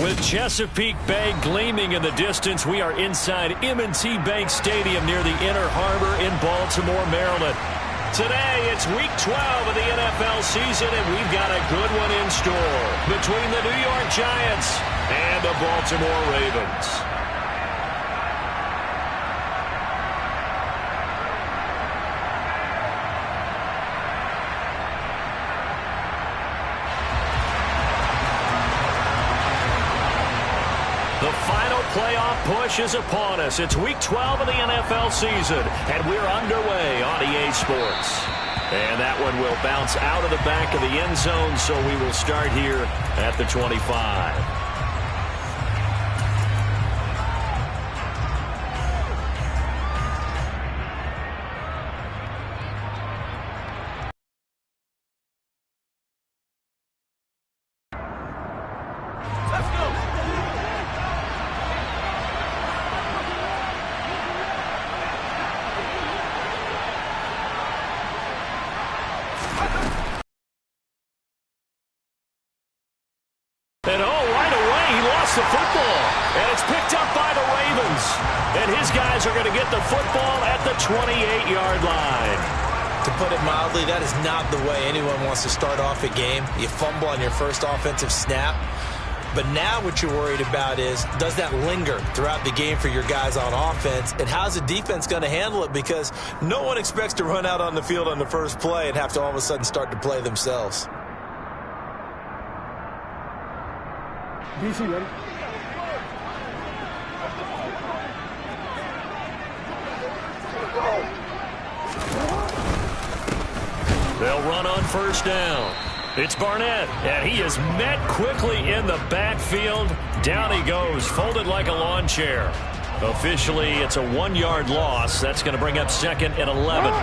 With Chesapeake Bay gleaming in the distance, we are inside M&T Bank Stadium near the Inner Harbor in Baltimore, Maryland. Today, it's Week 12 of the NFL season, and we've got a good one in store between the New York Giants and the Baltimore Ravens. The final playoff push is upon us. It's Week 12 of the NFL season, and we're underway on EA Sports. And that one will bounce out of the back of the end zone, so we will start here at the 25. The football, and it's picked up by the Ravens. And his guys are going to get the football at the 28-yard line. To put it mildly, that is not the way anyone wants to start off a game. You fumble on your first offensive snap. But now what you're worried about is, does that linger throughout the game for your guys on offense? And how's the defense going to handle it? Because no one expects to run out on the field on the first play and have to all of a sudden start to play themselves. DC, ready? They'll run on first down. It's Barnett, and he is met quickly in the backfield. Down he goes, folded like a lawn chair. Officially, it's a 1-yard loss. That's going to bring up second and 11.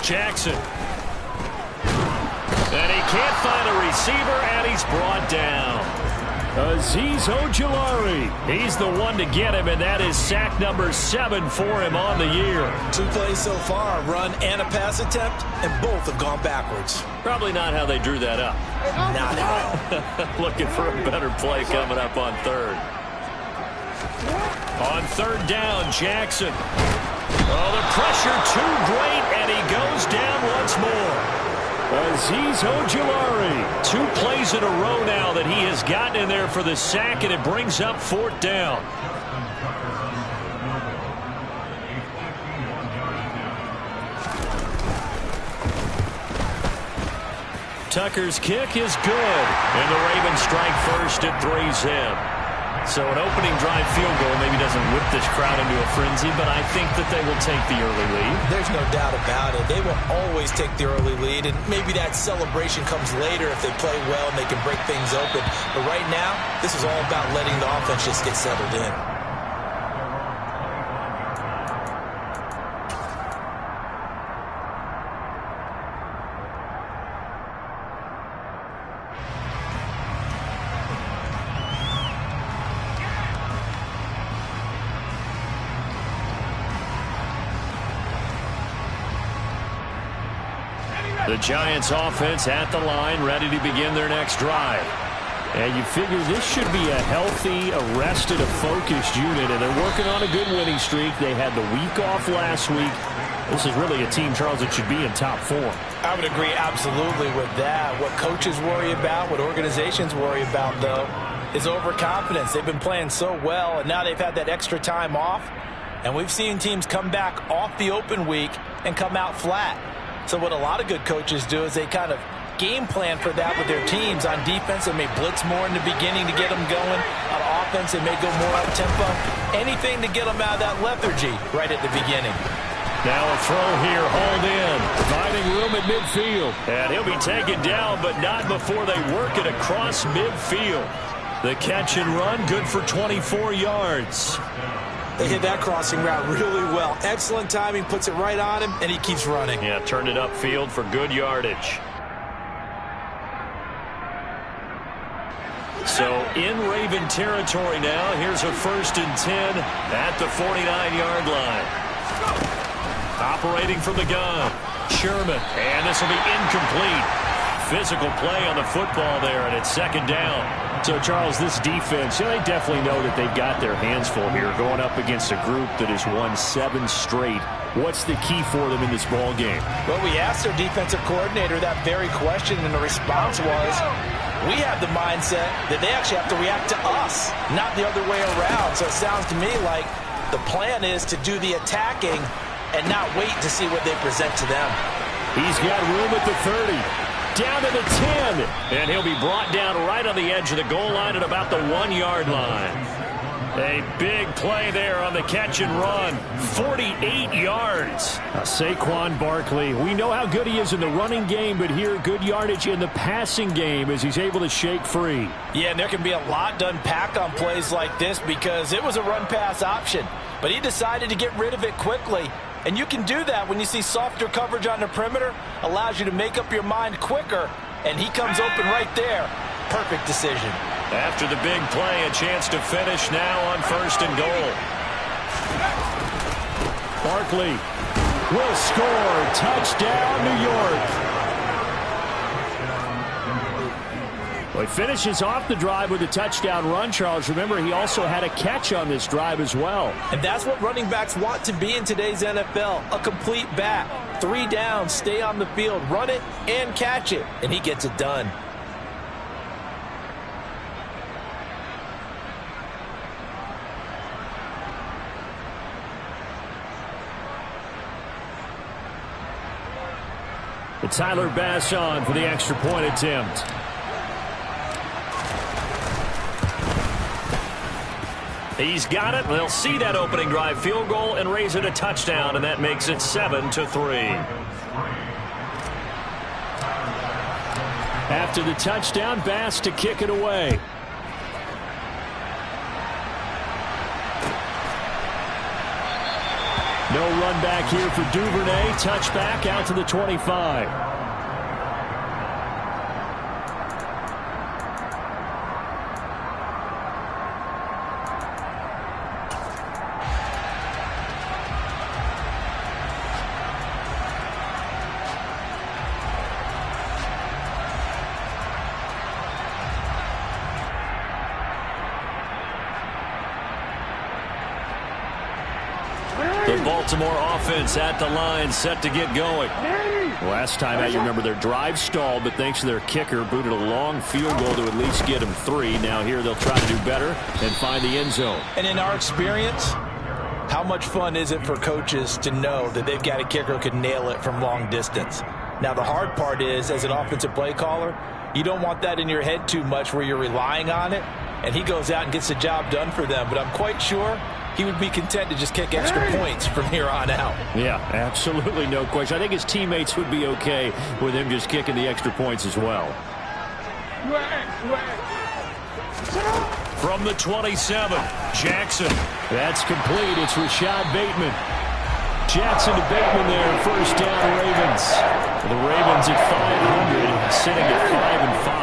Jackson. And he can't find a receiver, and he's brought down. Azeez Ojulari. He's the one to get him, and that is sack number 7 for him on the year. 2 plays so far, a run and a pass attempt, and both have gone backwards. Probably not how they drew that up. Not at all. Looking for a better play coming up on third. On third down, Jackson. Oh, the pressure too great, and he goes down once more. Azeez Ojulari. 2 plays in a row now that he has gotten in there for the sack, and it brings up fourth down. Tucker's kick is good, and the Ravens strike first at 3-zip. So an opening drive field goal maybe doesn't whip this crowd into a frenzy, but I think that they will take the early lead. There's no doubt about it. They will always take the early lead, and maybe that celebration comes later if they play well and they can break things open. But right now, this is all about letting the offense just get settled in. The Giants offense at the line, ready to begin their next drive. And you figure this should be a healthy, arrested, a focused unit, and they're working on a good winning streak. They had the week off last week. This is really a team, Charles, that should be in top form. I would agree absolutely with that. What coaches worry about, what organizations worry about, though, is overconfidence. They've been playing so well, and now they've had that extra time off. And we've seen teams come back off the open week and come out flat. So what a lot of good coaches do is they kind of game plan for that with their teams. On defense, they may blitz more in the beginning to get them going. On offense, they may go more up-tempo. Anything to get them out of that lethargy right at the beginning. Now a throw here, hauled in, finding room at midfield. And he'll be taken down, but not before they work it across midfield. The catch and run, good for 24 yards. They hit that crossing route really well. Excellent timing, puts it right on him, and he keeps running. Yeah, turned it upfield for good yardage. So So in Raven territory now. Here's a 1st and 10 at the 49-yard line. Operating from the gun, Sherman. And this will be incomplete. Physical play on the football there, and it's 2nd down. So, Charles, this defense, they definitely know that they've got their hands full here going up against a group that has won 7 straight. What's the key for them in this ball game? Well, we asked their defensive coordinator that very question, and the response was, we have the mindset that they actually have to react to us, not the other way around. So it sounds to me like the plan is to do the attacking and not wait to see what they present to them. He's got room at the 30. Down to the 10. And he'll be brought down right on the edge of the goal line at about the 1-yard line. A big play there on the catch and run. 48 yards. Saquon Barkley, we know how good he is in the running game, but here good yardage in the passing game as he's able to shake free. Yeah, and there can be a lot to unpack on plays like this because it was a run-pass option, but he decided to get rid of it quickly. And you can do that when you see softer coverage on the perimeter. Allows you to make up your mind quicker, and he comes open right there. Perfect decision. After the big play, a chance to finish now on 1st and goal. Barkley will score. Touchdown, New York. Well, he finishes off the drive with a touchdown run, Charles. Remember, he also had a catch on this drive as well. And that's what running backs want to be in today's NFL, a complete back. 3 downs, stay on the field, run it, and catch it. And he gets it done. It's Tyler Bass on for the extra point attempt. He's got it. They'll see that opening drive field goal and raise it a touchdown, and that makes it 7-3. After the touchdown, Bass to kick it away. No run back here for Duvernay. Touchback out to the 25. Baltimore offense at the line, set to get going. Last time out, you remember their drive stalled, but thanks to their kicker, booted a long field goal to at least get them 3. Now here they'll try to do better and find the end zone. And in our experience, how much fun is it for coaches to know that they've got a kicker who can nail it from long distance? Now the hard part is, as an offensive play caller, you don't want that in your head too much where you're relying on it, and he goes out and gets the job done for them. But I'm quite sure he would be content to just kick extra points from here on out. Yeah, absolutely no question. I think his teammates would be okay with him just kicking the extra points as well. From the 27, Jackson. That's complete. It's Rashad Bateman. Jackson to Bateman there. 1st down, Ravens. The Ravens at 500, sitting at 5-5.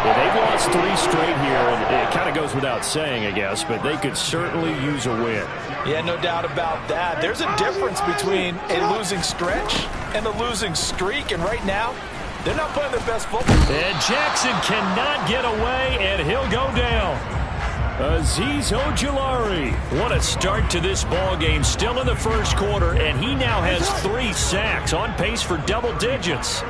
Yeah, they've lost 3 straight here, and it kind of goes without saying, I guess, but they could certainly use a win. Yeah, no doubt about that. There's a difference between a losing stretch and a losing streak, and right now, they're not playing their best football. And Jackson cannot get away, and he'll go down. Azeez Ojulari. What a start to this ball game. Still in the 1st quarter, and he now has 3 sacks, on pace for double digits.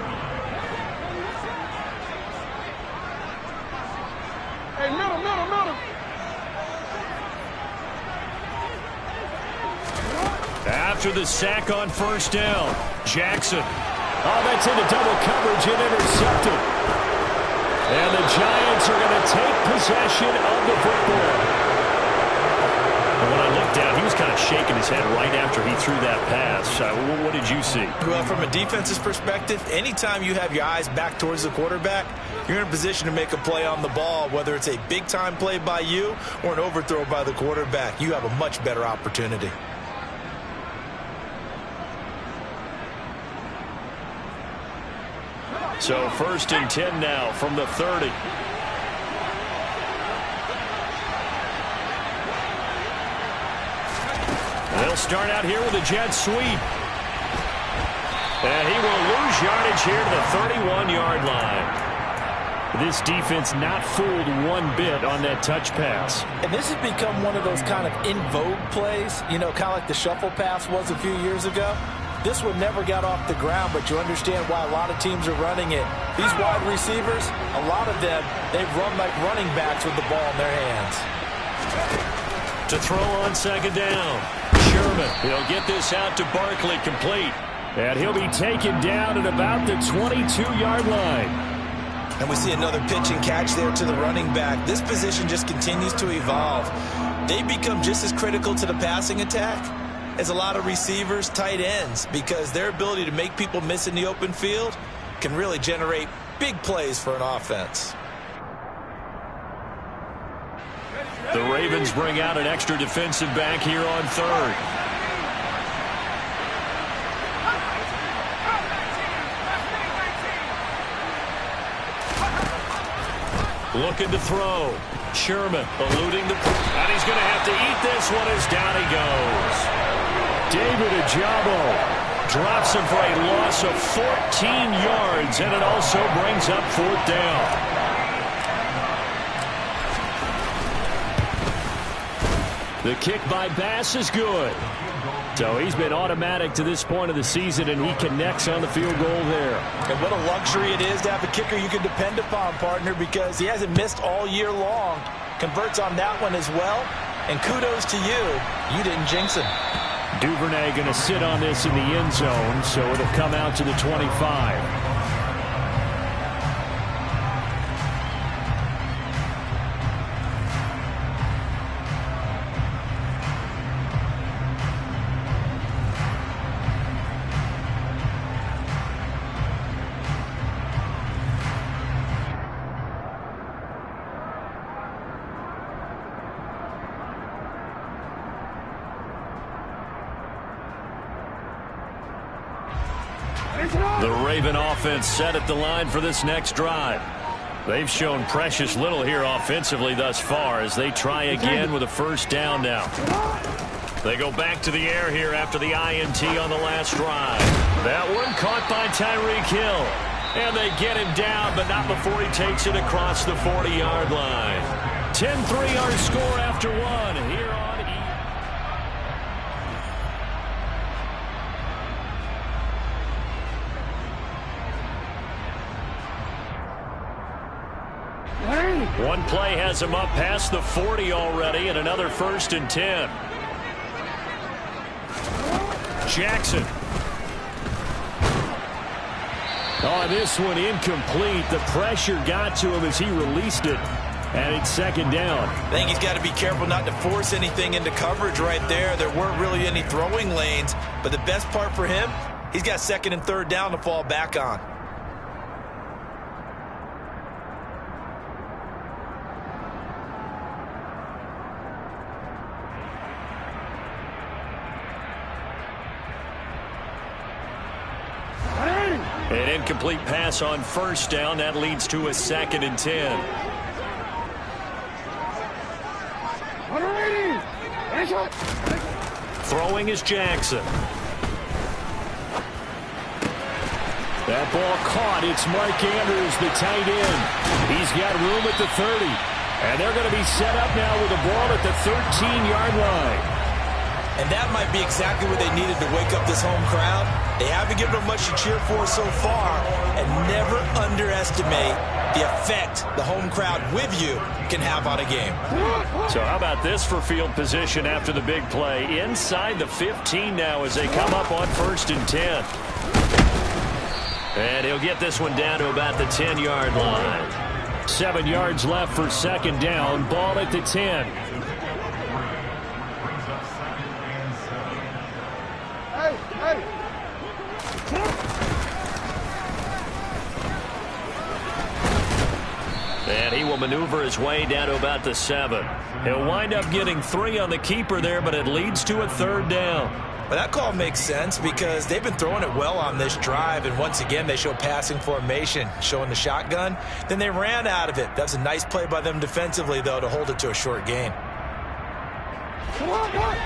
After the sack on 1st down, Jackson. Oh, that's into double coverage and intercepted. And the Giants are going to take possession of the football. And when I looked down, he was kind of shaking his head right after he threw that pass. What did you see? Well, from a defense's perspective, anytime you have your eyes back towards the quarterback, you're in a position to make a play on the ball, whether it's a big-time play by you or an overthrow by the quarterback. You have a much better opportunity. So 1st and 10 now from the 30. They'll start out here with a jet sweep. And he will lose yardage here to the 31-yard line. This defense not fooled one bit on that touch pass. And this has become one of those kind of in vogue plays, you know, kind of like the shuffle pass was a few years ago. This one never got off the ground, but you understand why a lot of teams are running it. These wide receivers, a lot of them, they've run like running backs with the ball in their hands. To throw on second down. Sherman, he'll get this out to Barkley, complete. And he'll be taken down at about the 22-yard line. And we see another pitch and catch there to the running back. This position just continues to evolve. They become just as critical to the passing attack as a lot of receivers, tight ends, because their ability to make people miss in the open field can really generate big plays for an offense. The Ravens bring out an extra defensive back here on third. Looking to throw. Sherman eluding the... And he's going to have to eat this one as down he goes. David Ojabo drops him for a loss of 14 yards, and it also brings up fourth down. The kick by Bass is good. So he's been automatic to this point of the season, and he connects on the field goal there. And what a luxury it is to have a kicker you can depend upon, partner, because he hasn't missed all year long. Converts on that one as well. And kudos to you. You didn't jinx him. Duvernay going to sit on this in the end zone, so it'll come out to the 25. The Raven offense set at the line for this next drive. They've shown precious little here offensively thus far as they try again with a first down now. They go back to the air here after the INT on the last drive. That one caught by Tyreek Hill. And they get him down, but not before he takes it across the 40-yard line. 10-3 our score after one here on One play has him up past the 40 already, and another 1st and 10. Jackson. Oh, this one incomplete. The pressure got to him as he released it, and it's second down. I think he's got to be careful not to force anything into coverage right there. There weren't really any throwing lanes, but the best part for him, he's got 2nd and 3rd down to fall back on. An incomplete pass on 1st down. That leads to a 2nd and 10. Throwing is Jackson. That ball caught. It's Mark Andrews, the tight end. He's got room at the 30. And they're going to be set up now with the ball at the 13-yard line. And that might be exactly what they needed to wake up this home crowd. They haven't given them much to cheer for so far, and never underestimate the effect the home crowd with you can have on a game. So how about this for field position after the big play? Inside the 15 now as they come up on 1st and 10. And he'll get this one down to about the 10-yard line. 7 yards left for 2nd down. Ball at the 10. And he will maneuver his way down to about the 7. He'll wind up getting 3 on the keeper there, but it leads to a 3rd down. Well, that call makes sense because they've been throwing it well on this drive, and once again they show passing formation, showing the shotgun. Then they ran out of it. That's a nice play by them defensively, though, to hold it to a short gain.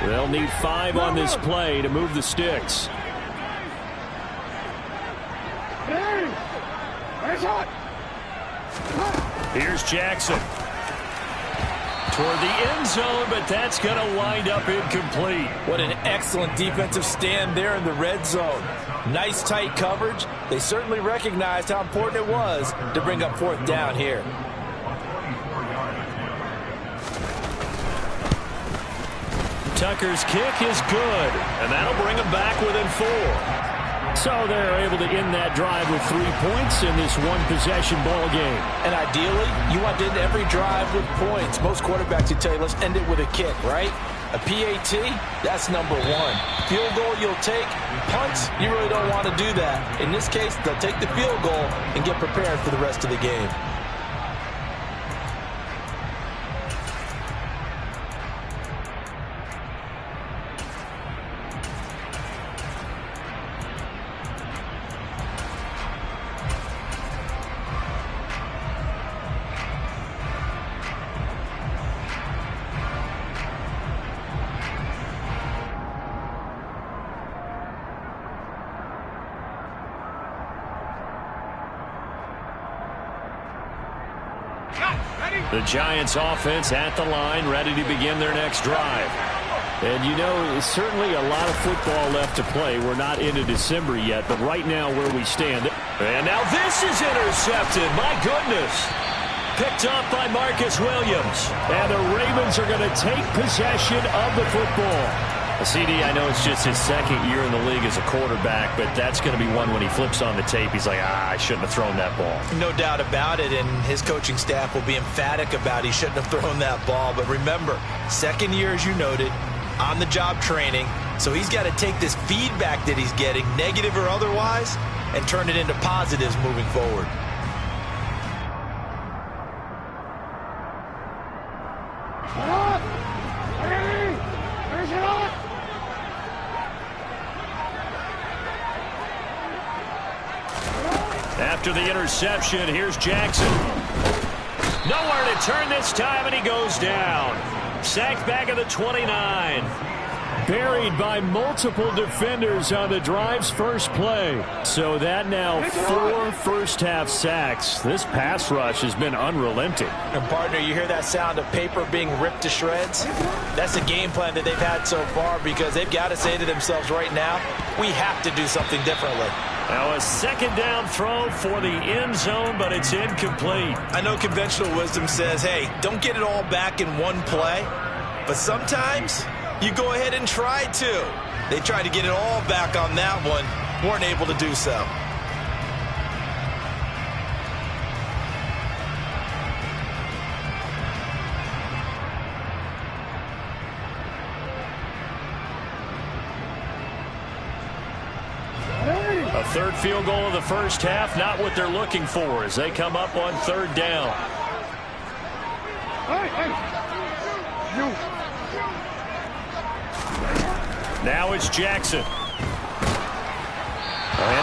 They'll need 5 on this play to move the sticks. Here's Jackson. Toward the end zone, but that's going to wind up incomplete. What an excellent defensive stand there in the red zone. Nice tight coverage. They certainly recognized how important it was to bring up 4th down here. Tucker's kick is good, and that'll bring them back within 4. So they're able to end that drive with 3 points in this one-possession ball game. And ideally, you want to end every drive with points. Most quarterbacks would tell you, let's end it with a kick, right? A PAT, that's number 1. Field goal you'll take. Punts, you really don't want to do that. In this case, they'll take the field goal and get prepared for the rest of the game. The Giants offense at the line, ready to begin their next drive. And you know, certainly a lot of football left to play. We're not into December yet, but right now where we stand. And now this is intercepted. My goodness. Picked up by Marcus Williams. And the Ravens are going to take possession of the football. CD, I know it's just his 2nd year in the league as a quarterback, but that's going to be one when he flips on the tape. He's like, I shouldn't have thrown that ball. No doubt about it, and his coaching staff will be emphatic about he shouldn't have thrown that ball. But remember, 2nd year, as you noted, on-the-job training, so he's got to take this feedback that he's getting, negative or otherwise, and turn it into positives moving forward. After the interception, here's Jackson. Nowhere to turn this time, and he goes down. Sacked back at the 29. Buried by multiple defenders on the drive's first play. So that now 4 first-half sacks. This pass rush has been unrelenting. And, partner, you hear that sound of paper being ripped to shreds? That's a game plan that they've had so far because they've got to say to themselves right now, we have to do something differently. Now a 2nd down throw for the end zone, but it's incomplete. I know conventional wisdom says, hey, don't get it all back in one play. But sometimes you go ahead and try to. They tried to get it all back on that one. Weren't able to do so. A 3rd field goal of the first half, not what they're looking for as they come up on 3rd down. Now it's Jackson. And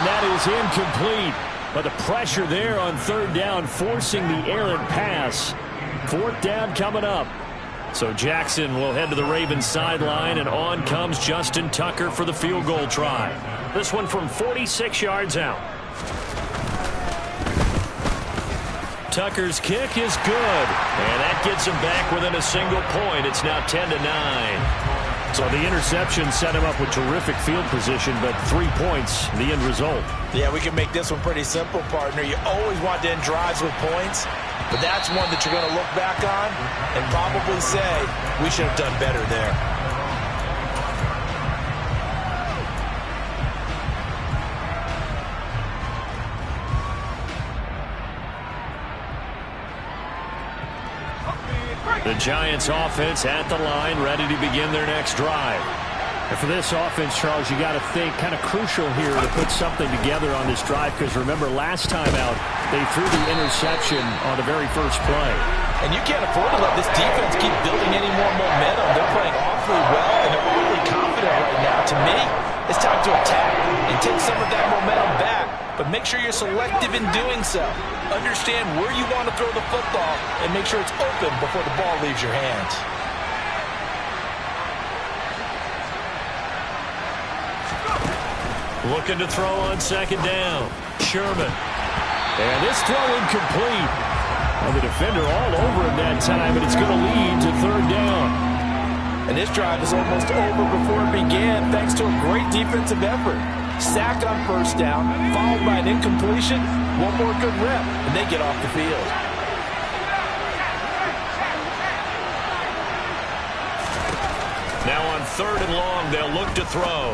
that is incomplete. But the pressure there on 3rd down, forcing the errant pass. 4th down coming up. So Jackson will head to the Ravens sideline, and on comes Justin Tucker for the field goal try. This one from 46 yards out. Tucker's kick is good, and that gets him back within a single point. It's now 10-9. So the interception set him up with terrific field position, but 3 points, the end result. Yeah, we can make this one pretty simple, partner. You always want to end drives with points, but that's one that you're going to look back on and probably say, we should have done better there. The Giants offense at the line, ready to begin their next drive. And for this offense, Charles, you got to think kind of crucial here to put something together on this drive, because remember, last time out, they threw the interception on the very first play. And you can't afford to let this defense keep building any more momentum. They're playing awfully well, and they're really confident right now. To me, it's time to attack and take some of that momentum back. But make sure you're selective in doing so. Understand where you want to throw the football and make sure it's open before the ball leaves your hands. Looking to throw on second down. Sherman. And this throw incomplete. And the defender all over him that time, and it's going to lead to third down. And this drive is almost over before it began, thanks to a great defensive effort. Sack on first down, followed by an incompletion. One more good rep, and they get off the field. Now on third and long, they'll look to throw.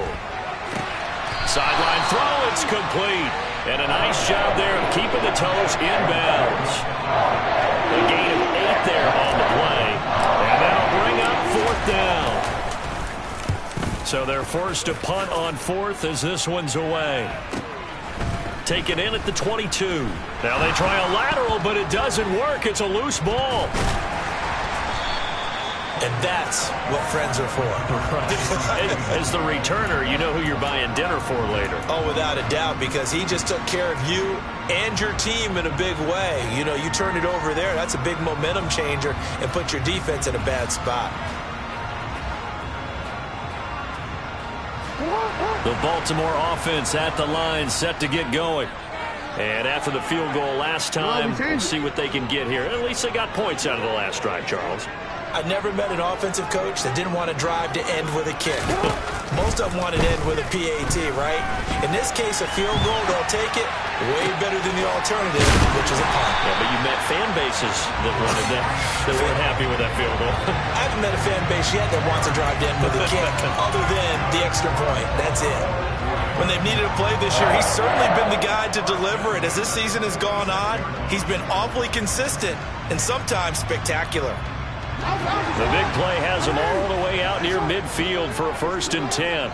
Sideline throw, it's complete. And a nice job there of keeping the toes inbounds. A gain of 8 there on the play. And that'll bring up fourth down. So they're forced to punt on fourth as this one's away. Taken in at the 22. Now they try a lateral, but it doesn't work. It's a loose ball. And that's what friends are for. As the returner, you know who you're buying dinner for later. Oh, without a doubt, because he just took care of you and your team in a big way. You know, you turned it over there. That's a big momentum changer and put your defense in a bad spot. The Baltimore offense at the line, set to get going. And after the field goal last time, we'll see what they can get here. At least they got points out of the last drive, Charles. I've never met an offensive coach that didn't want to drive to end with a kick. Most of them want to end with a PAT, right? In this case, a field goal, they'll take it way better than the alternative, which is a punt. Yeah, but you met fan bases that wanted that, that weren't happy with that field goal. I haven't met a fan base yet that wants to drive to end with a kick, other than the extra point. That's it. When they've needed a play this year, he's certainly been the guy to deliver it. As this season has gone on, he's been awfully consistent and sometimes spectacular. The big play has him all the way out near midfield for a 1st and 10.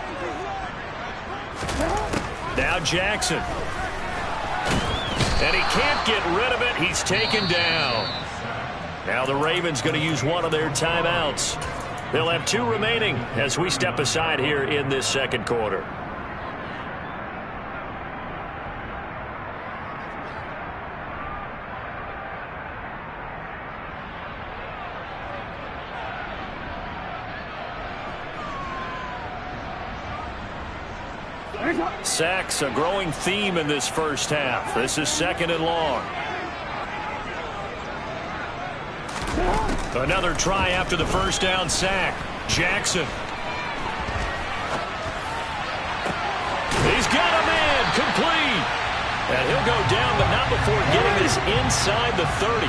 Now Jackson. And he can't get rid of it. He's taken down. Now the Ravens going to use one of their timeouts. They'll have 2 remaining as we step aside here in this second quarter. Sacks, a growing theme in this first half. This is 2nd and long. Another try after the first down sack. Jackson. He's got a man, complete. And he'll go down, but not before getting this inside the 30.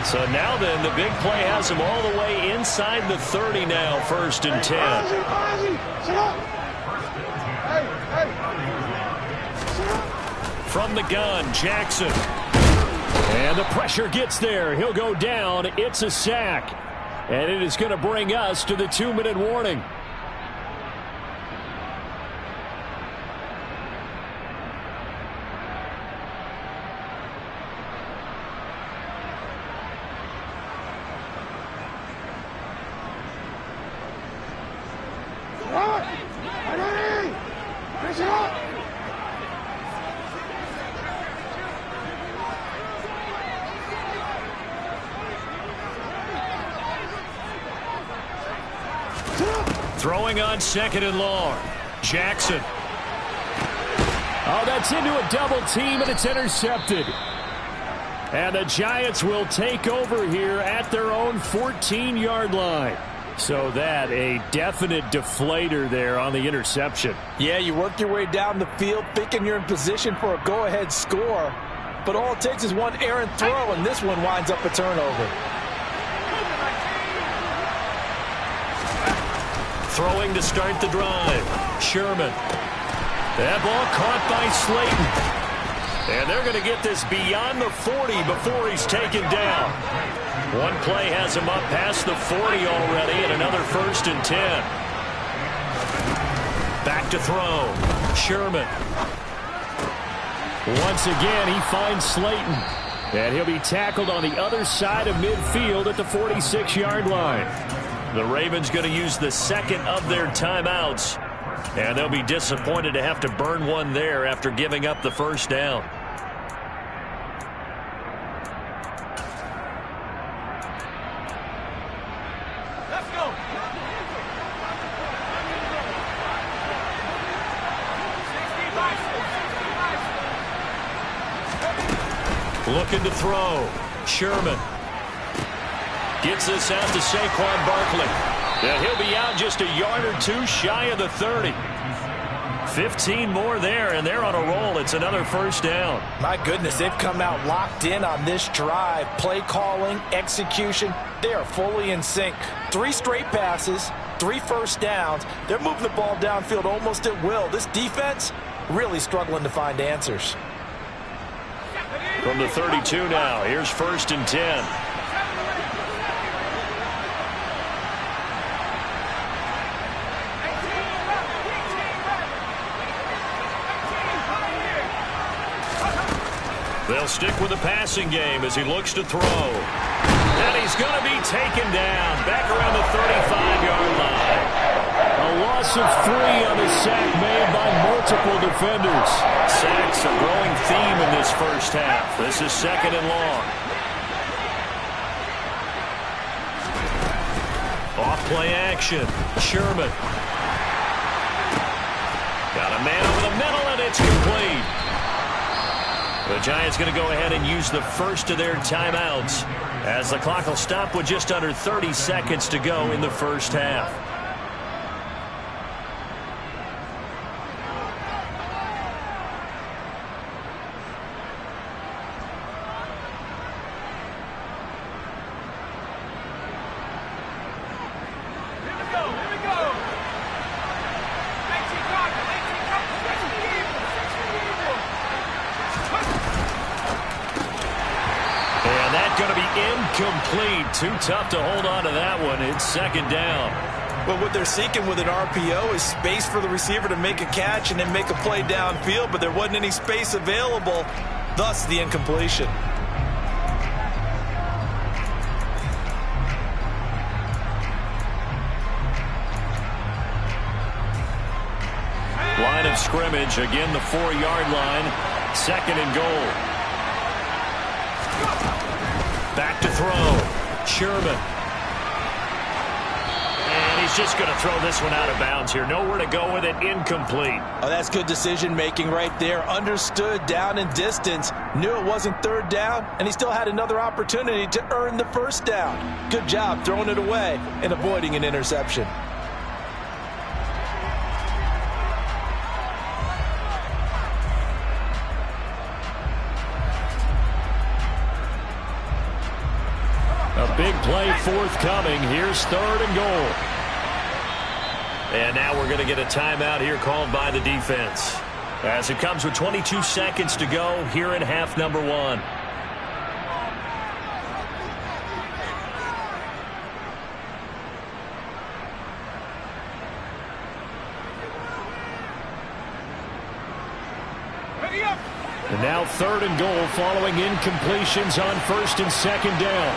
So now then, the big play has him all the way inside the 30 now, 1st and 10. From the gun, Jackson. And the pressure gets there. He'll go down. It's a sack. And it is going to bring us to the 2-minute warning. Throwing on 2nd and long. Jackson. Oh, that's into a double team, and it's intercepted. And the Giants will take over here at their own 14-yard line. So that, a definite deflator there on the interception. Yeah, you work your way down the field thinking you're in position for a go-ahead score. But all it takes is one errant throw, and this one winds up a turnover. Throwing to start the drive. Sherman. That ball caught by Slayton. And they're going to get this beyond the 40 before he's taken down. One play has him up past the 40 already, and another 1st and 10. Back to throw. Sherman. Once again, he finds Slayton. And he'll be tackled on the other side of midfield at the 46-yard line. The Ravens going to use the 2nd of their timeouts. And they'll be disappointed to have to burn one there after giving up the first down. Let's go. Looking to throw. Sherman. Gets this out to Saquon Barkley. And he'll be out just a yard or two shy of the 30. 15 more there, and they're on a roll. It's another first down. My goodness, they've come out locked in on this drive. Play calling, execution, they are fully in sync. 3 straight passes, 3 first downs. They're moving the ball downfield almost at will. This defense really struggling to find answers. From the 32 now, here's 1st and 10. They'll stick with the passing game as he looks to throw. And he's going to be taken down back around the 35-yard line. A loss of 3 on the sack made by multiple defenders. Sacks a growing theme in this first half. This is 2nd and long. Off play action. Sherman. Got a man over the middle, and it's complete. The Giants going to go ahead and use the first of their timeouts as the clock will stop with just under 30 seconds to go in the first half. Incomplete. Too tough to hold on to that one. It's 2nd down. Well, what they're seeking with an RPO is space for the receiver to make a catch and then make a play downfield, but there wasn't any space available, thus the incompletion. Line of scrimmage, again the 4-yard line. 2nd and goal. Back to throw. Sherman. And he's just going to throw this one out of bounds here. Nowhere to go with it. Incomplete. Oh, that's good decision-making right there. Understood down and distance. Knew it wasn't 3rd down, and he still had another opportunity to earn the 1st down. Good job throwing it away and avoiding an interception. A big play forthcoming. Here's 3rd and goal. And now we're going to get a timeout here called by the defense, as it comes with 22 seconds to go here in half number 1. And now 3rd and goal following incompletions on 1st and 2nd down.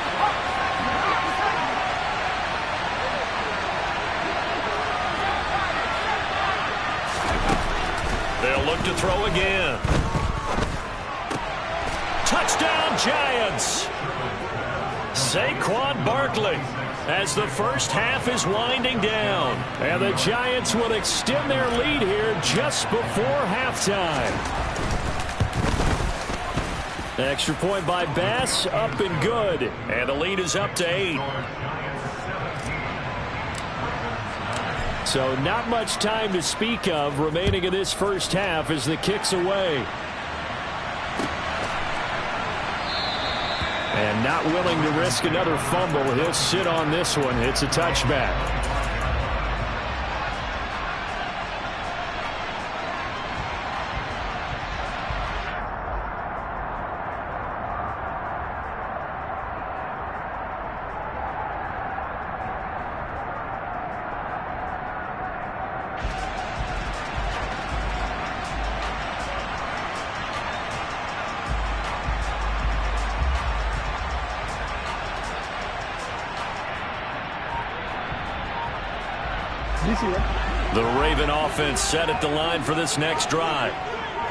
They'll look to throw again. Touchdown, Giants! Saquon Barkley as the first half is winding down. And the Giants will extend their lead here just before halftime. Extra point by Bass, up and good. And the lead is up to 8. So not much time to speak of remaining in this first half as the kick's away. And not willing to risk another fumble. He'll sit on this one. It's a touchback. The Raven offense set at the line for this next drive.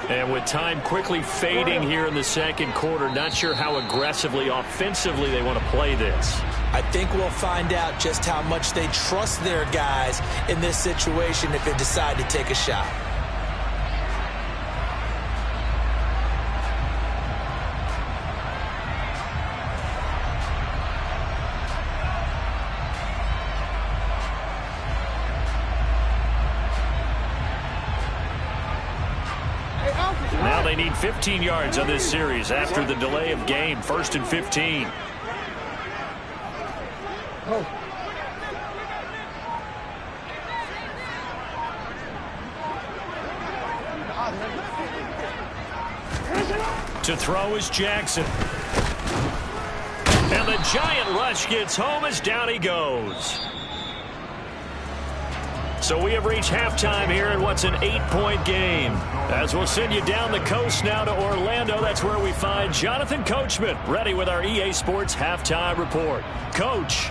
And with time quickly fading here in the 2nd quarter, not sure how aggressively, offensively they want to play this. I think we'll find out just how much they trust their guys in this situation if they decide to take a shot. they need 15 yards on this series after the delay of game. 1st and 15. To throw is Jackson. And the giant rush gets home as down he goes. So we have reached halftime here in what's an 8-point game. As we'll send you down the coast now to Orlando, that's where we find Jonathan Coachman ready with our EA Sports Halftime Report. Coach.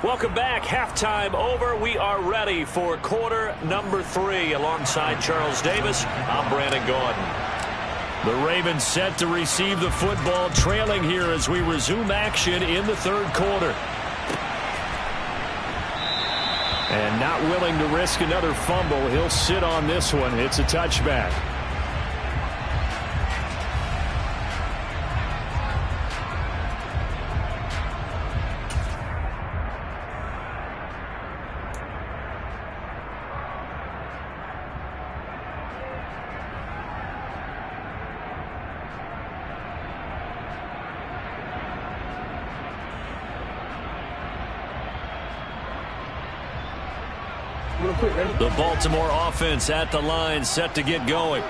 Welcome back. Halftime over. We are ready for quarter number 3. Alongside Charles Davis, I'm Brandon Gaudin. The Ravens set to receive the football, trailing here as we resume action in the 3rd quarter. And not willing to risk another fumble. He'll sit on this one. It's a touchback. The Baltimore offense at the line, set to get going.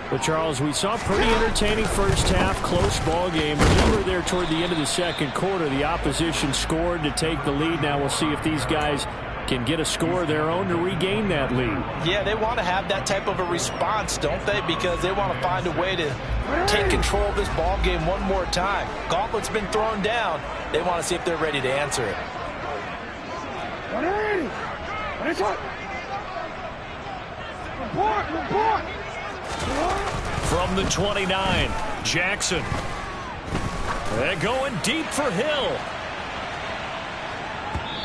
Well, Charles, we saw a pretty entertaining first half, close ball game. Remember there toward the end of the 2nd quarter, the opposition scored to take the lead. Now we'll see if these guys can get a score of their own to regain that lead. Yeah, they want to have that type of a response, don't they? Because they want to find a way to take control of this ball game one more time. Gauntlet's been thrown down. They want to see if they're ready to answer it. From the 29, Jackson. They're going deep for Hill.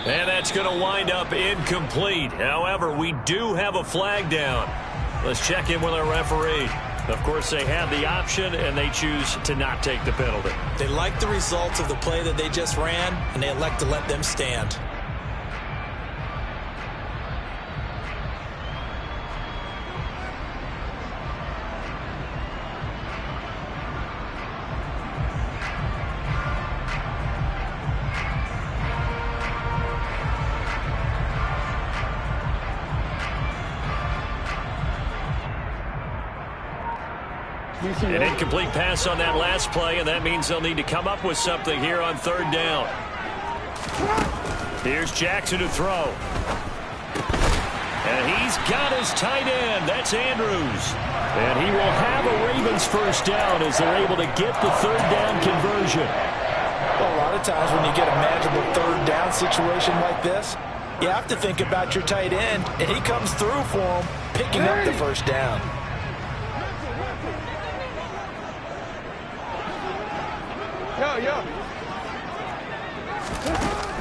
And that's going to wind up incomplete. However, we do have a flag down. Let's check in with our referee. Of course, they have the option, and they choose to not take the penalty. They like the results of the play that they just ran, and they elect to let them stand. An incomplete pass on that last play, and that means they'll need to come up with something here on 3rd down. Here's Jackson to throw. And he's got his tight end. That's Andrews. And he will have a Ravens first down as they're able to get the 3rd down conversion. Well, a lot of times when you get a manageable 3rd down situation like this, you have to think about your tight end, and he comes through for him, picking up the first down.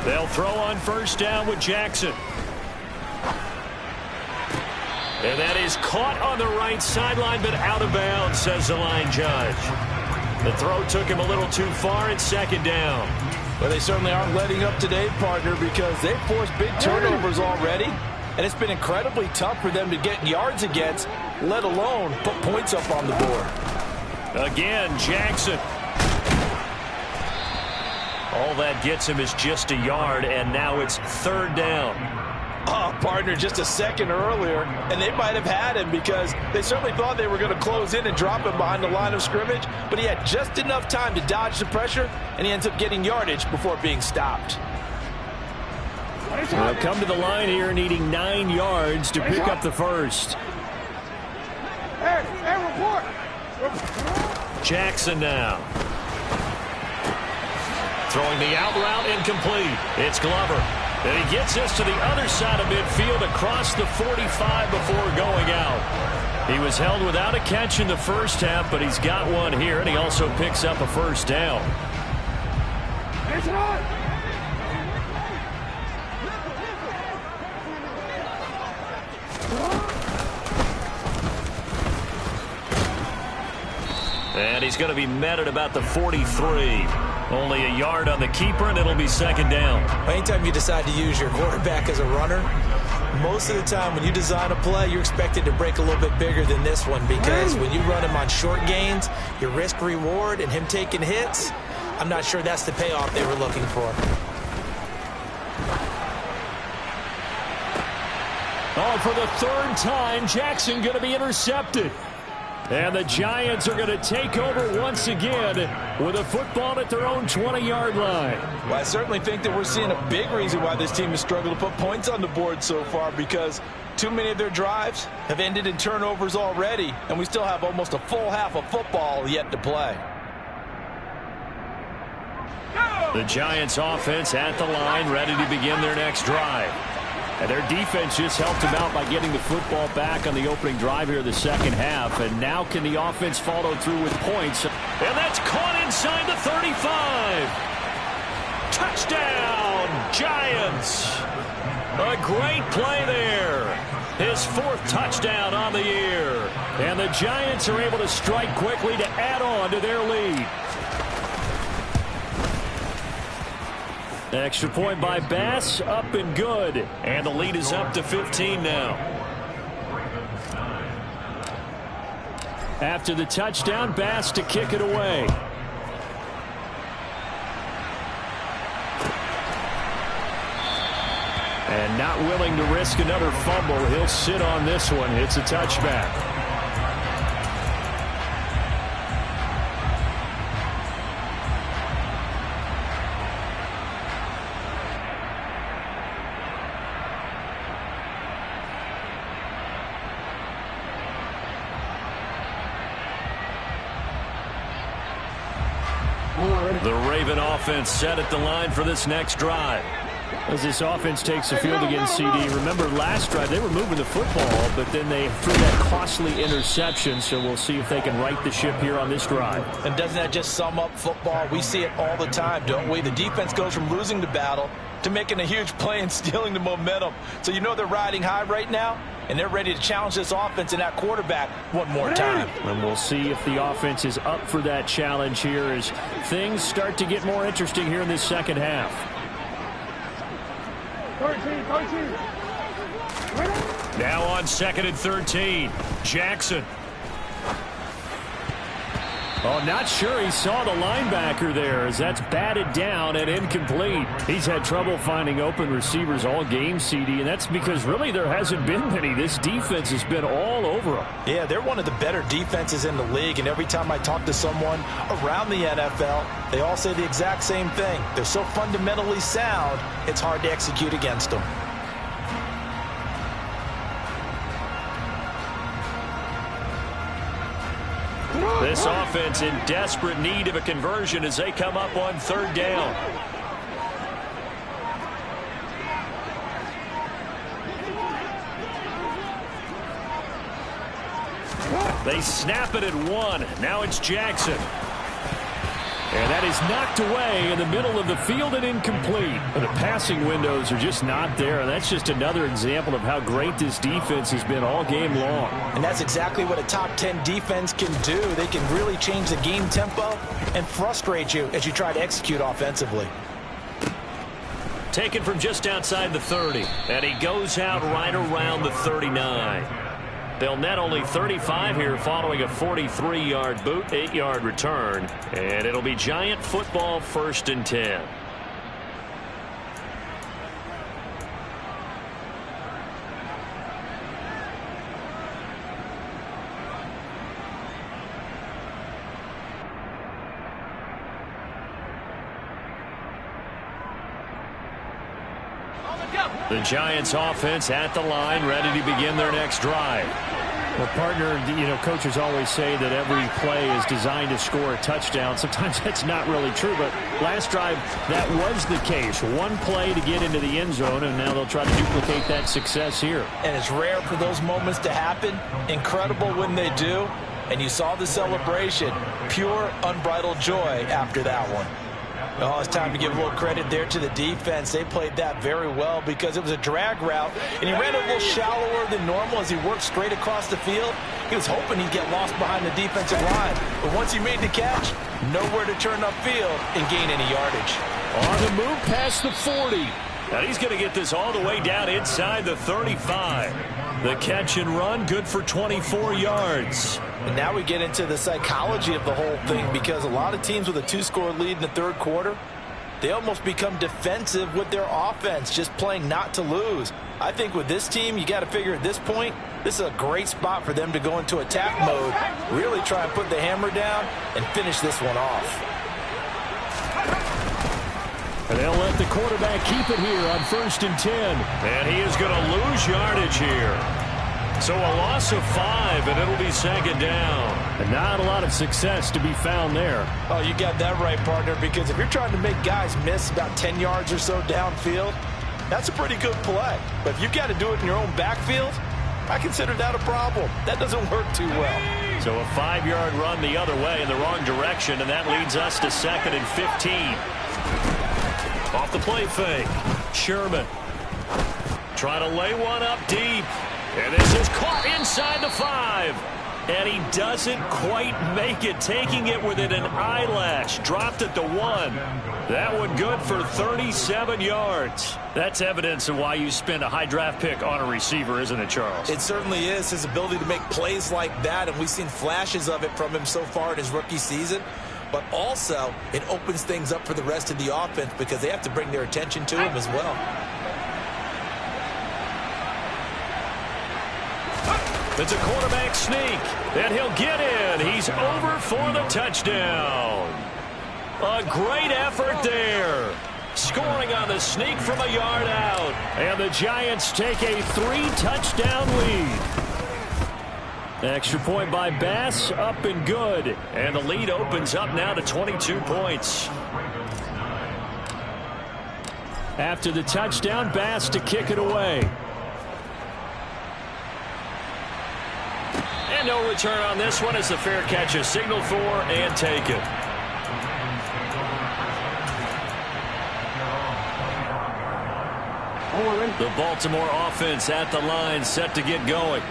They'll throw on first down with Jackson. And that is caught on the right sideline, but out of bounds, says the line judge. The throw took him a little too far. It's 2nd down. Well, they certainly aren't letting up today, partner, because they've forced big turnovers already, and it's been incredibly tough for them to get yards against, let alone put points up on the board. Again, Jackson. All that gets him is just a yard, and now it's 3rd down. Oh, partner, just a second earlier, and they might have had him because they certainly thought they were going to close in and drop him behind the line of scrimmage, but he had just enough time to dodge the pressure, and he ends up getting yardage before being stopped. They'll come to the line here needing 9 yards to pick up the first. Hey, report. Jackson now. Throwing the out route incomplete. It's Glover. And he gets us to the other side of midfield across the 45 before going out. He was held without a catch in the first half, but he's got one here, and he also picks up a first down. And he's going to be met at about the 43. Only a yard on the keeper, and it'll be second down. Anytime you decide to use your quarterback as a runner, most of the time when you design a play, you're expected to break a little bit bigger than this one, because when you run him on short gains, your risk reward and him taking hits, I'm not sure that's the payoff they were looking for. Oh, for the third time, Jackson going to be intercepted. And the Giants are going to take over once again with a football at their own 20-yard line. Well, I certainly think that we're seeing a big reason why this team has struggled to put points on the board so far, because too many of their drives have ended in turnovers already, and we still have almost a full half of football yet to play. The Giants offense at the line, ready to begin their next drive. And their defense just helped them out by getting the football back on the opening drive here in the second half. And now can the offense follow through with points? And that's caught inside the 35. Touchdown, Giants. A great play there. His fourth touchdown on the year. And the Giants are able to strike quickly to add on to their lead. Extra point by Bass, up and good. And the lead is up to 15 now. After the touchdown, Bass to kick it away. And not willing to risk another fumble, he'll sit on this one. It's a touchback. The Raven offense set at the line for this next drive. As this offense takes the field against CD, remember last drive they were moving the football, but then they threw that costly interception, so we'll see if they can right the ship here on this drive. And doesn't that just sum up football? We see it all the time, don't we? The defense goes from losing the battle to making a huge play and stealing the momentum. So you know they're riding high right now, and they're ready to challenge this offense and that quarterback one more time. And we'll see if the offense is up for that challenge here as things start to get more interesting here in this second half. 13. Now on 2nd and 13, Jackson. Oh, not sure he saw the linebacker there as that's batted down and incomplete. He's had trouble finding open receivers all game, CD, and that's because really there hasn't been many. This defense has been all over them. Yeah, they're one of the better defenses in the league, and every time I talk to someone around the NFL, they all say the exact same thing. They're so fundamentally sound, it's hard to execute against them. This offense in desperate need of a conversion as they come up on 3rd down. They snap it at 1. Now it's Jackson. And that is knocked away in the middle of the field and incomplete. The passing windows are just not there, and that's just another example of how great this defense has been all game long. And that's exactly what a top 10 defense can do. They can really change the game tempo and frustrate you as you try to execute offensively. Taken from just outside the 30, and he goes out right around the 39. They'll net only 35 here following a 43-yard boot, 8-yard return. And it'll be Giant football 1st and 10. The Giants offense at the line, ready to begin their next drive. Well, partner, coaches always say that every play is designed to score a touchdown. Sometimes that's not really true, but last drive, that was the case. One play to get into the end zone, and now they'll try to duplicate that success here. And it's rare for those moments to happen. Incredible when they do. And you saw the celebration. Pure, unbridled joy after that one. Oh, it's time to give a little credit there to the defense. They played that very well because it was a drag route, and he ran a little shallower than normal as he worked straight across the field. He was hoping he'd get lost behind the defensive line, but once he made the catch, nowhere to turn upfield and gain any yardage. On the move past the 40. Now he's going to get this all the way down inside the 35. The catch and run, good for 24 yards. And now we get into the psychology of the whole thing, because a lot of teams with a 2-score lead in the third quarter, they almost become defensive with their offense, just playing not to lose. I think with this team, you got to figure at this point, this is a great spot for them to go into attack mode, really try and put the hammer down and finish this one off. And they'll let the quarterback keep it here on 1st and 10. And he is going to lose yardage here. So a loss of 5, and it'll be 2nd down. And not a lot of success to be found there. Oh, you got that right, partner, because if you're trying to make guys miss about 10 yards or so downfield, that's a pretty good play. But if you've got to do it in your own backfield, I consider that a problem. That doesn't work too well. So a 5-yard run the other way in the wrong direction, and that leads us to 2nd and 15. Off the play fake. Sherman. Trying to lay one up deep. And this is caught inside the 5. And he doesn't quite make it, taking it within an eyelash. Dropped at the 1. That one good for 37 yards. That's evidence of why you spend a high draft pick on a receiver, isn't it, Charles? It certainly is, his ability to make plays like that, and we've seen flashes of it from him so far in his rookie season. But also, it opens things up for the rest of the offense because they have to bring their attention to him as well. It's a quarterback sneak, and he'll get in. He's over for the touchdown. A great effort there. Scoring on the sneak from a yard out. And the Giants take a 3-touchdown lead. Extra point by Bass, up and good. And the lead opens up now to 22 points. After the touchdown, Bass to kick it away. And no return on this one as the fair catch is signaled for and taken. The Baltimore offense at the line, set to get going.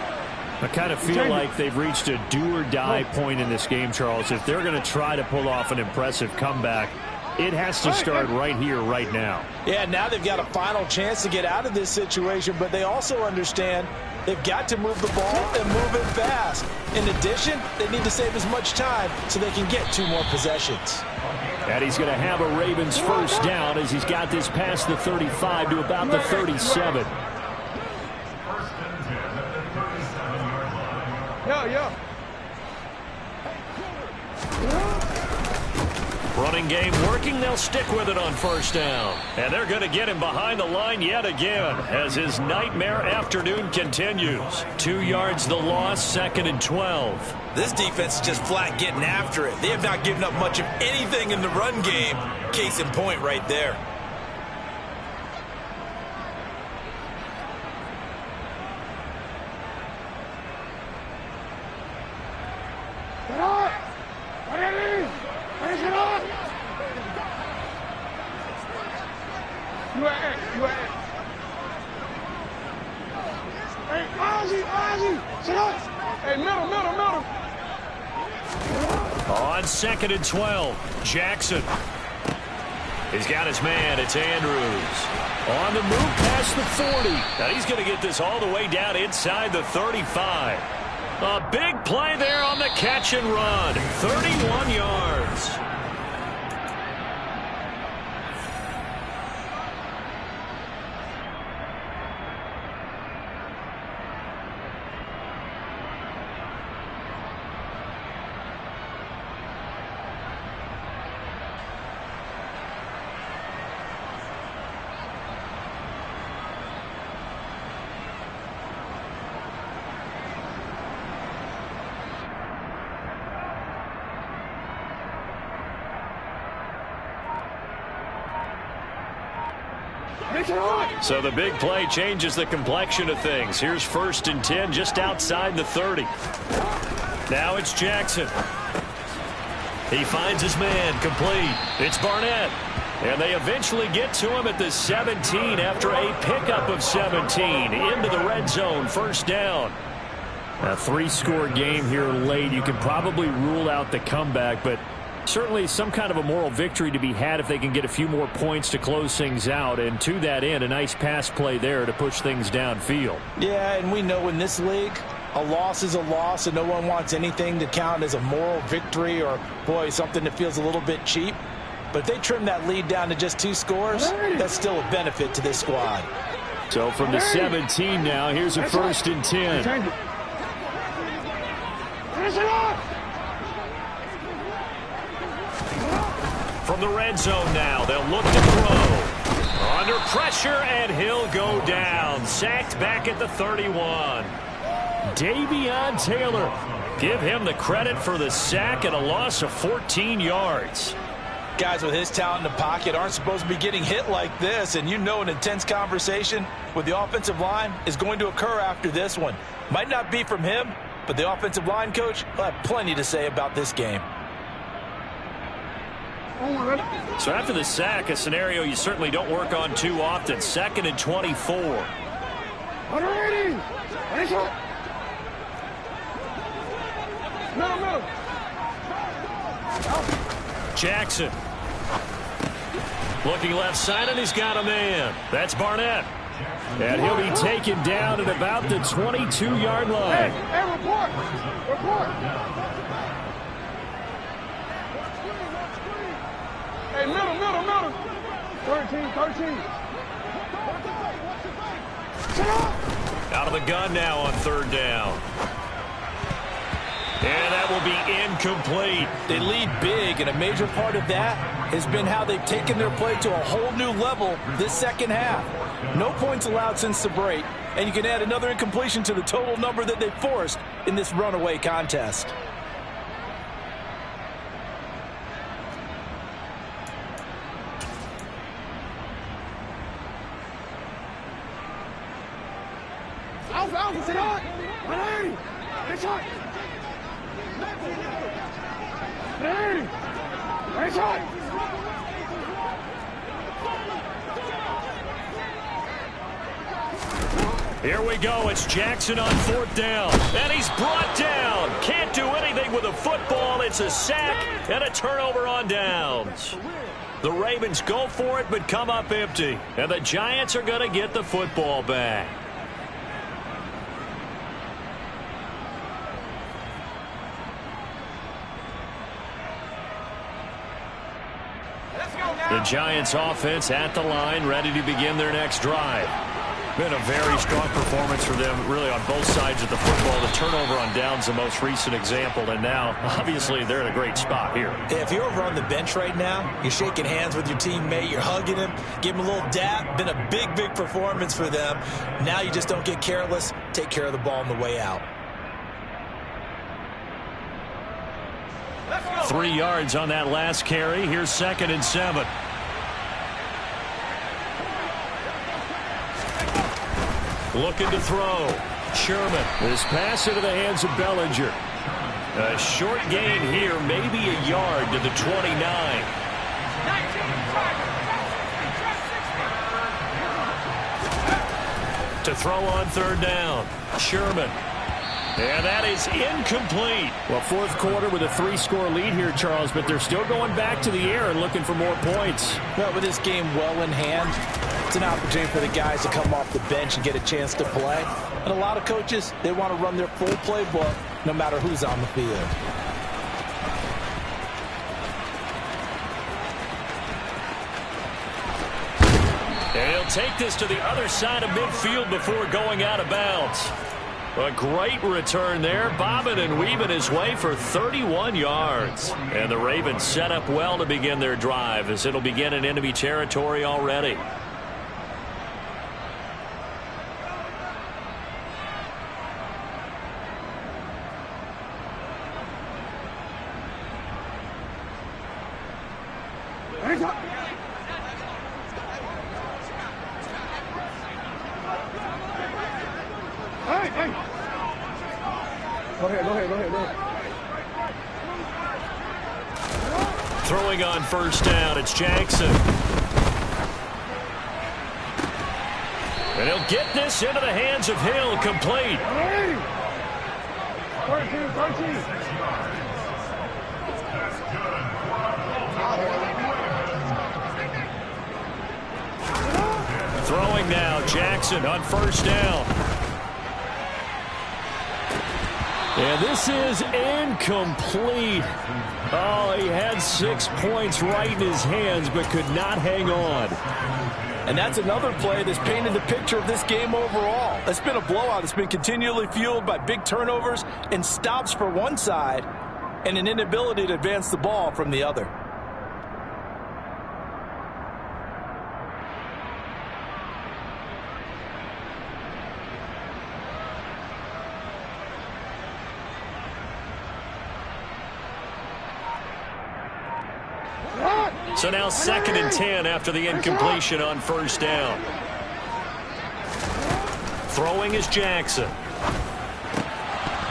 I kind of feel like they've reached a do-or-die point in this game, Charles. If they're going to try to pull off an impressive comeback, it has to start right here, right now. Yeah, now they've got a final chance to get out of this situation, but they also understand they've got to move the ball and move it fast. In addition, they need to save as much time so they can get 2 more possessions. And he's going to have a Ravens first down as he's got this past the 35 to about the 37. Running game working. They'll stick with it on first down. And they're going to get him behind the line yet again as his nightmare afternoon continues. 2 yards the loss, 2nd and 12. This defense is just flat getting after it. They have not given up much of anything in the run game. Case in point right there. On 2nd and 12, Jackson. He's got his man. It's Andrews. On the move past the 40. Now he's going to get this all the way down inside the 35. A big play there on the catch and run. 31 yards. So the big play changes the complexion of things. Here's 1st and 10 just outside the 30. Now it's Jackson. He finds his man complete. It's Barnett. And they eventually get to him at the 17 after a pickup of 17 into the red zone. First down. A 3-score game here late. You can probably rule out the comeback, but certainly some kind of a moral victory to be had if they can get a few more points to close things out. And to that end, a nice pass play there to push things downfield. Yeah, and we know in this league, a loss is a loss, and no one wants anything to count as a moral victory or, boy, something that feels a little bit cheap. But if they trim that lead down to just 2 scores, that's still a benefit to this squad. So from the 17 now, here's a 1st and 10. From the red zone now, they'll look to throw. Under pressure, and he'll go down. Sacked back at the 31. Davion Taylor. Give him the credit for the sack and a loss of 14 yards. Guys with his talent in the pocket aren't supposed to be getting hit like this, and you know an intense conversation with the offensive line is going to occur after this one. Might not be from him, but the offensive line coach will have plenty to say about this game. So after the sack, a scenario you certainly don't work on too often. 2nd and 24. Jackson. Looking left side, and he's got a man. That's Barnett. And he'll be taken down at about the 22-yard line. Hey, report! Report! Hey, middle. 13. Out of the gun now on 3rd down. And that will be incomplete. They lead big, and a major part of that has been how they've taken their play to a whole new level this second half. No points allowed since the break, and you can add another incompletion to the total number that they forced in this runaway contest. Here we go. It's Jackson on 4th down. And he's brought down. Can't do anything with a football. It's a sack and a turnover on downs. The Ravens go for it but come up empty. And the Giants are going to get the football back. The Giants offense at the line, ready to begin their next drive. Been a very strong performance for them, really, on both sides of the football. The turnover on downs, the most recent example, and now, obviously, they're in a great spot here. If you're over on the bench right now, you're shaking hands with your teammate, you're hugging him, give him a little dap. Been a big, big performance for them. Now you just don't get careless. Take care of the ball on the way out. 3 yards on that last carry. Here's 2nd and 7. Looking to throw. Sherman. This pass into the hands of Bellinger. A short gain here, maybe a yard to the 29. To throw on 3rd down. Sherman. And that is incomplete. Well, 4th quarter with a 3-score lead here, Charles, but they're still going back to the air and looking for more points. Well, with this game well in hand, it's an opportunity for the guys to come off the bench and get a chance to play. And a lot of coaches, they want to run their full playbook no matter who's on the field. And he'll take this to the other side of midfield before going out of bounds. A great return there, bobbing and weaving his way for 31 yards. And the Ravens set up well to begin their drive, as it'll begin in enemy territory already. Go ahead. Throwing on first down, it's Jackson. And he'll get this into the hands of Hill, complete. 13. Throwing now, Jackson on first down. And this is incomplete. Oh, he had 6 points right in his hands, but could not hang on. And that's another play that's painted the picture of this game overall. It's been a blowout. It's been continually fueled by big turnovers and stops for one side and an inability to advance the ball from the other. So now 2nd and 10 after the incompletion on first down. Throwing is Jackson.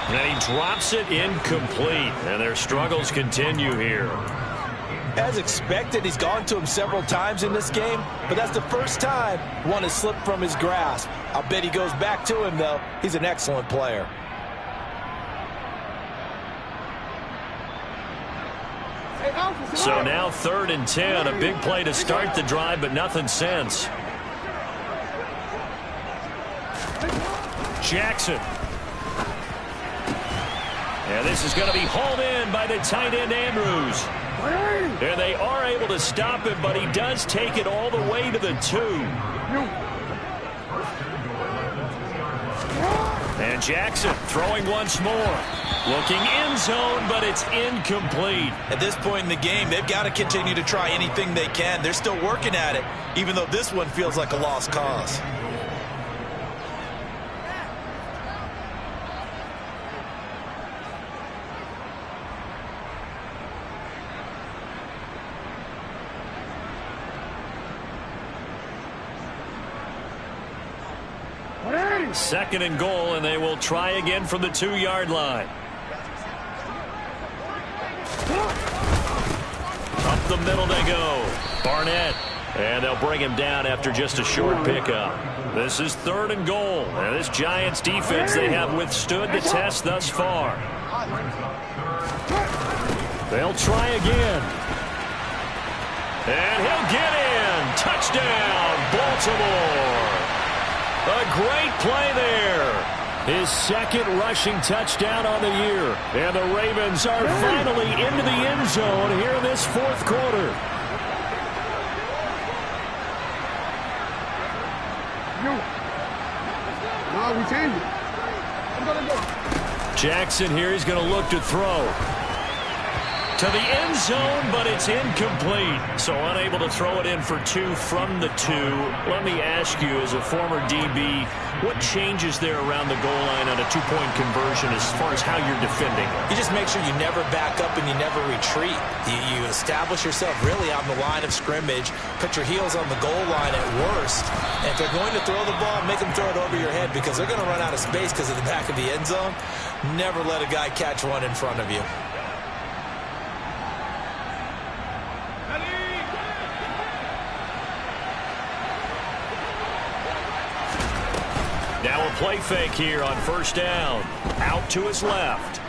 And he drops it incomplete. And their struggles continue here. As expected, he's gone to him several times in this game, but that's the first time one has slipped from his grasp. I'll bet he goes back to him, though. He's an excellent player. So now 3rd and 10, a big play to start the drive, but nothing since. Jackson. And this is going to be hauled in by the tight end Andrews. And they are able to stop him, but he does take it all the way to the 2. And Jackson throwing once more. Looking end zone, but it's incomplete. At this point in the game, they've got to continue to try anything they can. They're still working at it, even though this one feels like a lost cause. Second and goal, and they will try again from the 2-yard line. Up the middle they go. Barnett. And they'll bring him down after just a short pickup. This is 3rd and goal. And this Giants defense, they have withstood the test thus far. They'll try again. And he'll get in. Touchdown, Baltimore. A great play there. His 2nd rushing touchdown on the year. And the Ravens are finally into the end zone here in this 4th quarter. Jackson here, he's going to look to throw. To the end zone, but it's incomplete. So unable to throw it in for 2 from the 2. Let me ask you, as a former DB, what changes there around the goal line on a 2-point conversion as far as how you're defending? You just make sure you never back up and you never retreat. You establish yourself really on the line of scrimmage, put your heels on the goal line at worst. And if they're going to throw the ball, make them throw it over your head because they're going to run out of space because of the back of the end zone. Never let a guy catch one in front of you. Now a play fake here on first down. Out to his left.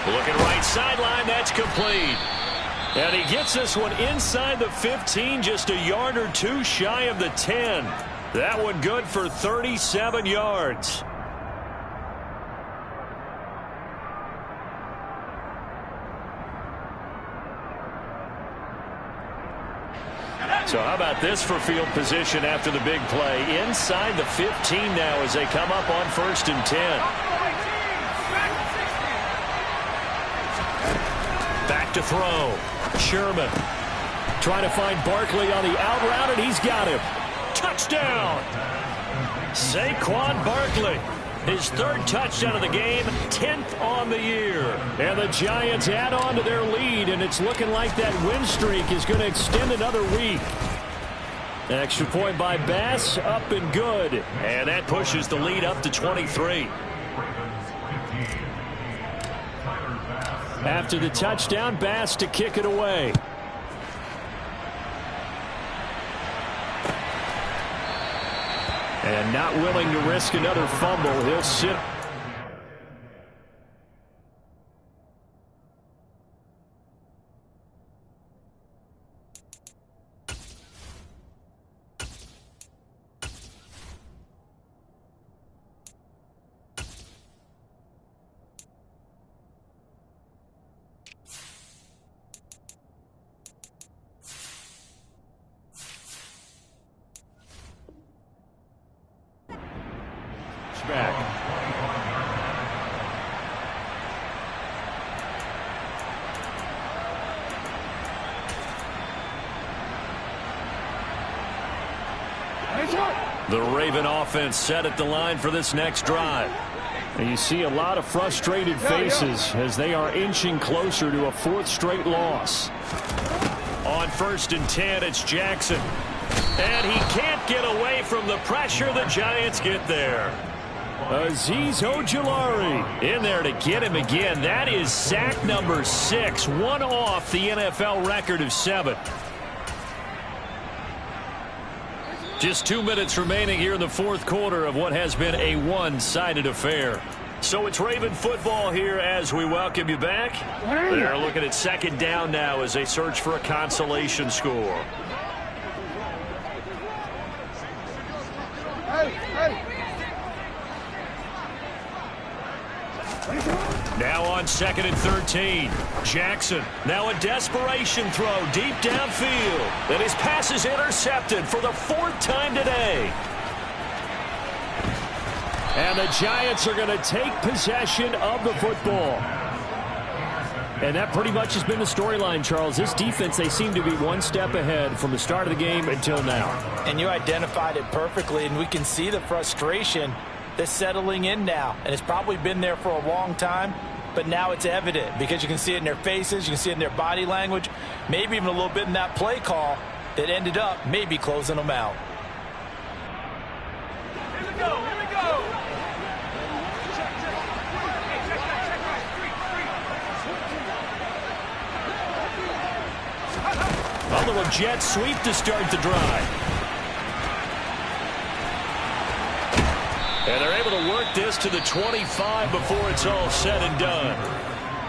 Looking right sideline, that's complete. And he gets this one inside the 15, just a yard or 2 shy of the 10. That one good for 37 yards. So how about this for field position after the big play? Inside the 15 now as they come up on 1st and 10. Back to throw. Sherman trying to find Barkley on the out route, and he's got him. Touchdown! Saquon Barkley. His 3rd touchdown of the game, 10th on the year. And the Giants add on to their lead, and it's looking like that win streak is going to extend another week. Extra point by Bass, up and good. And that pushes the lead up to 23. After the touchdown, Bass to kick it away. And not willing to risk another fumble, he'll sit. Back. The Raven offense set at the line for this next drive. And you see a lot of frustrated faces as they are inching closer to a 4th straight loss. On 1st and 10, it's Jackson. And he can't get away from the pressure. The Giants get there. Azeez Ojulari in there to get him again. That is sack number 6, one off the NFL record of 7. Just 2 minutes remaining here in the 4th quarter of what has been a one-sided affair. So it's Raven football here as we welcome you back. They're looking at 2nd down now as they search for a consolation score. Now on 2nd and 13. Jackson now a desperation throw deep downfield. And his pass is intercepted for the 4th time today. And the Giants are going to take possession of the football. And that pretty much has been the storyline, Charles. This defense, they seem to be one step ahead from the start of the game until now. And you identified it perfectly, and we can see the frustration that's settling in now. And it's probably been there for a long time, but now it's evident because you can see it in their faces, you can see it in their body language, maybe even a little bit in that play call that ended up maybe closing them out. Here we go, here we go. A little jet sweep to start the drive. And they're able to work this to the 25 before it's all said and done.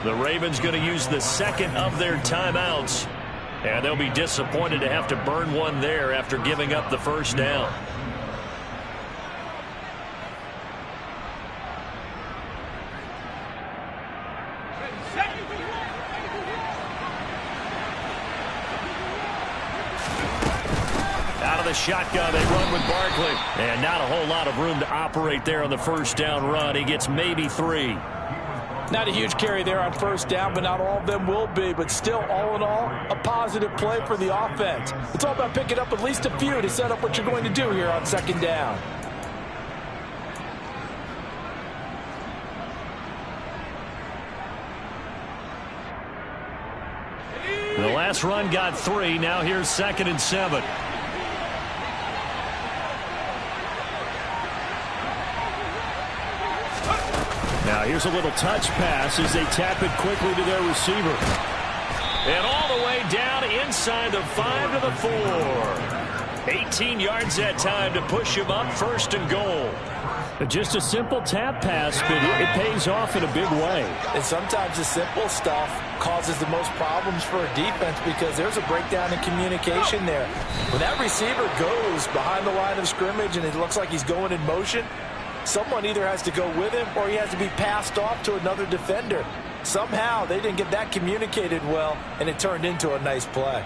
The Ravens going to use the 2nd of their timeouts. And they'll be disappointed to have to burn one there after giving up the 1st down. Shotgun, they run with Barkley. And not a whole lot of room to operate there on the 1st down run. He gets maybe 3. Not a huge carry there on 1st down, but not all of them will be. But still, all in all, a positive play for the offense. It's all about picking up at least a few to set up what you're going to do here on 2nd down. The last run got 3. Now here's 2nd and 7. Now here's a little touch pass as they tap it quickly to their receiver. And all the way down inside the 5 to the 4. 18 yards that time to push him up 1st and goal. Just a simple tap pass, but it pays off in a big way. And sometimes the simple stuff causes the most problems for a defense because there's a breakdown in communication there. When that receiver goes behind the line of scrimmage and it looks like he's going in motion, someone either has to go with him or he has to be passed off to another defender. Somehow they didn't get that communicated well, and it turned into a nice play.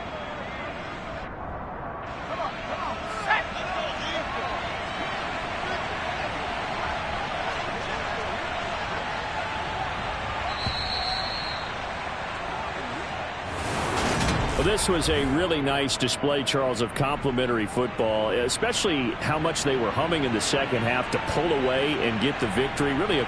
Well, this was a really nice display, Charles, of complimentary football, especially how much they were humming in the 2nd half to pull away and get the victory. Really a